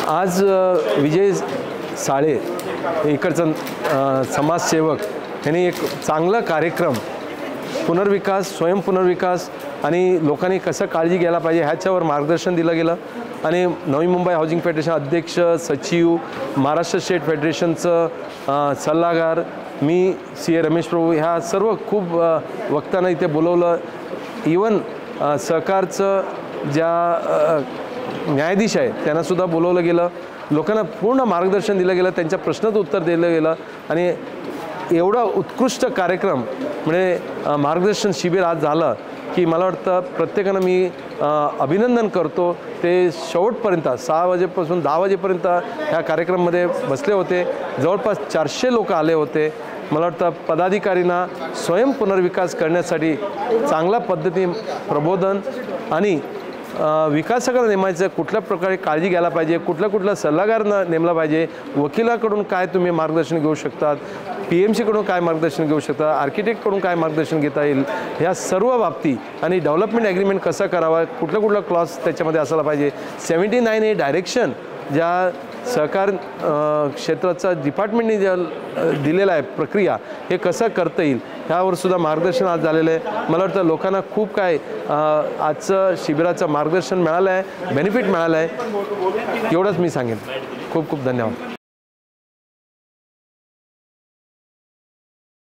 आज विजय साळे इकडचा समाजसेवक यांनी एक चांगला कार्यक्रम पुनर्विकास स्वयंपुनर्विकास आणि लोकांनी कसं काळजी घ्यायला पाहिजे ह्याच्यावर मार्गदर्शन दिलं गेलं आणि नवी मुंबई हाऊसिंग फेडरेशन अध्यक्ष सचिव महाराष्ट्र स्टेट फेडरेशनचं सल्लागार मी सी ए रमेश प्रभू ह्या सर्व खूप वक्त्यांना इथे बोलवलं. इवन सहकारचं ज्या न्यायाधीश आहे त्यांनासुद्धा बोलवलं गेलं. लोकांना पूर्ण मार्गदर्शन दिलं गेलं, त्यांच्या प्रश्नाचं उत्तर दिलं गेलं आणि एवढा उत्कृष्ट कार्यक्रम म्हणजे मार्गदर्शन शिबिर आज झालं की मला वाटतं प्रत्येकानं मी अभिनंदन करतो. ते शेवटपर्यंत 6 वाजेपासून 10 वाजेपर्यंत ह्या कार्यक्रमामध्ये बसले होते. जवळपास 400 लोक आले होते. मला वाटतं पदाधिकाऱ्यांना स्वयंपुनर्विकास करण्यासाठी चांगल्या पद्धतीने प्रबोधन आणि विकासकाला नेमायचं कुठल्या प्रकारे काळजी घ्यायला पाहिजे, कुठला सल्लागार नेमला पाहिजे, वकिलाकडून काय तुम्ही मार्गदर्शन घेऊ शकतात, PMCकडून काय मार्गदर्शन घेऊ शकता, आर्किटेक्टकडून काय मार्गदर्शन घेता येईल ह्या सर्व बाबती आणि डेव्हलपमेंट ॲग्रीमेंट कसा करावा, कुठला क्लॉज त्याच्यामध्ये असायला पाहिजे. 79 हे डायरेक्शन ज्या सहकार क्षेत्राचा डिपार्टमेंटने ज्या दिलेला आहे प्रक्रिया हे कसं करता येईल ह्यावर सुद्धा मार्गदर्शन आज झालेलं आहे. मला वाटतं लोकांना खूप काय आजचं शिबिराचं मार्गदर्शन मिळालं आहे, बेनिफिट मिळालं आहे. एवढंच मी सांगेन. खूप खूप धन्यवाद.